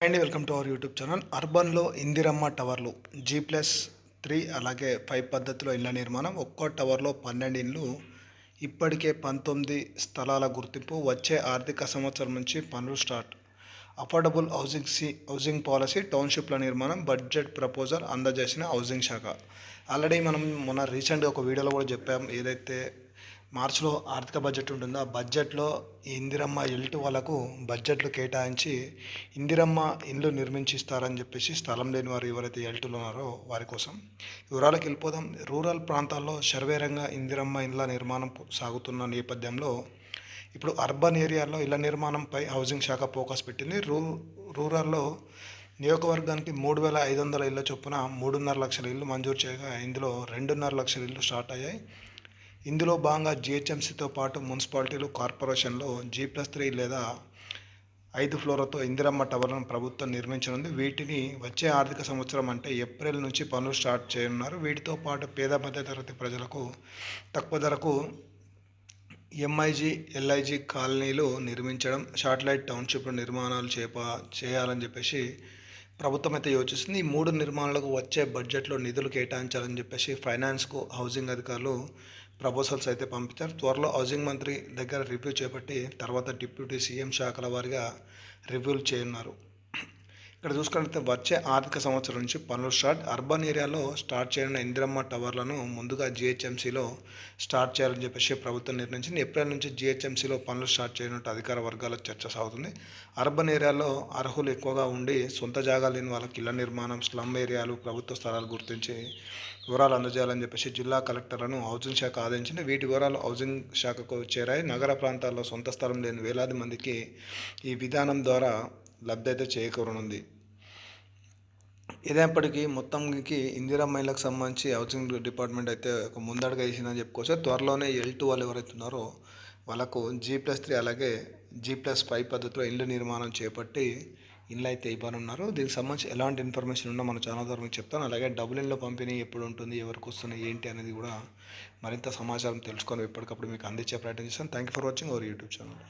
And welcome to our YouTube channel. అర్బన్లో ఇందిరమ్మ టవర్లు G+3 అలాగే 5 పద్ధతిలో ఇళ్ల నిర్మాణం. ఒక్కో టవర్లో 12 ఇండ్లు. ఇప్పటికే 19 స్థలాల గుర్తింపు. వచ్చే ఆర్థిక సంవత్సరం నుంచి పనులు స్టార్ట్. అఫోర్డబుల్ హౌసింగ్ పాలసీ, టౌన్షిప్ల నిర్మాణం, బడ్జెట్ ప్రపోజల్ అందజేసిన హౌసింగ్ శాఖ. ఆల్రెడీ మనం మొన్న రీసెంట్గా ఒక వీడియోలో కూడా చెప్పాం. ఏదైతే మార్చిలో ఆర్థిక బడ్జెట్ ఉంటుందో ఆ బడ్జెట్లో ఈ ఇందిరమ్మ L2 వాళ్ళకు బడ్జెట్లు కేటాయించి ఇందిరమ్మ ఇండ్లు నిర్మించిస్తారని చెప్పేసి, స్థలం లేని వారు ఎవరైతే L2లో ఉన్నారో వారి కోసం. వివరాలకు వెళ్ళిపోదాం. రూరల్ ప్రాంతాల్లో శరవేగంగా ఇందిరమ్మ ఇండ్ల నిర్మాణం సాగుతున్న నేపథ్యంలో ఇప్పుడు అర్బన్ ఏరియాల్లో ఇళ్ల నిర్మాణంపై హౌసింగ్ శాఖ ఫోకస్ పెట్టింది. రూరల్లో నియోజకవర్గానికి 3,500 ఇళ్ల చొప్పున 3.5 లక్షల ఇళ్లు మంజూరు చేయగా ఇందులో 2.5 లక్షల ఇళ్లు స్టార్ట్ అయ్యాయి. ఇందులో భాగంగా జిహెచ్ఎంసీతో పాటు మున్సిపాలిటీలు, కార్పొరేషన్లో G+3 లేదా 5 ఫ్లోర్లతో ఇందిరమ్మ టవర్లను ప్రభుత్వం నిర్మించనుంది. వీటిని వచ్చే ఆర్థిక సంవత్సరం అంటే ఏప్రిల్ నుంచి పనులు స్టార్ట్ చేయనున్నారు. వీటితో పాటు పేద మధ్యతరగతి ప్రజలకు తక్కువ ధరకు MIG, LIG కాలనీలు నిర్మించడం, శాటిలైట్ టౌన్షిప్ల నిర్మాణాలు చేయాలని చెప్పేసి ప్రభుత్వం అయితే యోచిస్తుంది. ఈ 3 నిర్మాణాలకు వచ్చే బడ్జెట్లో నిధులు కేటాయించాలని చెప్పేసి ఫైనాన్స్కు హౌసింగ్ అధికారులు ప్రపోజల్స్ అయితే పంపించారు. త్వరలో హౌసింగ్ మంత్రి దగ్గర రివ్యూ చేపట్టి తర్వాత డిప్యూటీ సీఎం శాఖల వారిగా రివ్యూలు చేయనున్నారు. ఇక్కడ చూసుకుంటే వచ్చే ఆర్థిక సంవత్సరం నుంచి పనులు స్టార్ట్. అర్బన్ ఏరియాలో స్టార్ట్ చేయనున్న ఇందిరమ్మ టవర్లను ముందుగా జిహెచ్ఎంసీలో స్టార్ట్ చేయాలని చెప్పేసి ప్రభుత్వం నిర్ణయించింది. ఏప్రిల్ నుంచి జిహెచ్ఎంసీలో పనులు స్టార్ట్ చేయనున్నట్టు అధికార వర్గాల చర్చ సాగుతుంది. అర్బన్ ఏరియాలో అర్హులు ఎక్కువగా ఉండి సొంత జాగా లేని వాళ్ళకి ఇళ్ల నిర్మాణం, స్లమ్ ఏరియాలు, ప్రభుత్వ స్థలాలు గుర్తించి వివరాలు అందజేయాలని చెప్పేసి జిల్లా కలెక్టర్లను హౌసింగ్ శాఖ ఆదేశించింది. వీటి వివరాలు హౌసింగ్ శాఖకు చేరాయి. నగర ప్రాంతాల్లో సొంత స్థలం లేని వేలాది మందికి ఈ విధానం ద్వారా లబ్ధి అయితే చేకూరనుంది. ఇదేపటికి మొత్తంకి ఇందిరమ్మ ఇళ్లకు సంబంధించి హౌసింగ్ డిపార్ట్మెంట్ అయితే ఒక ముందడుగు వేసిందని చెప్పుకోవచ్చు. త్వరలోనే L2 వాళ్ళు ఎవరైతే ఉన్నారో వాళ్ళకు G+3 అలాగే G+5 పద్ధతిలో ఇల్లు నిర్మాణం చేపట్టి ఇల్లు అయితే ఇవ్వనున్నారు. దీనికి సంబంధించి ఎలాంటి ఇన్ఫర్మేషన్ ఉన్నా మన ఛానల్ ద్వారా మీకు చెప్తాను. అలాగే డబుల్ ఇన్లో పంపిణీ ఎప్పుడు ఉంటుంది, ఎవరికి వస్తుంది, ఏంటి అనేది కూడా మరింత సమాచారం తెలుసుకొని ఎప్పటికప్పుడు మీకు అందించే ప్రయత్నం చేస్తాను. Thank you for watching our YouTube channel.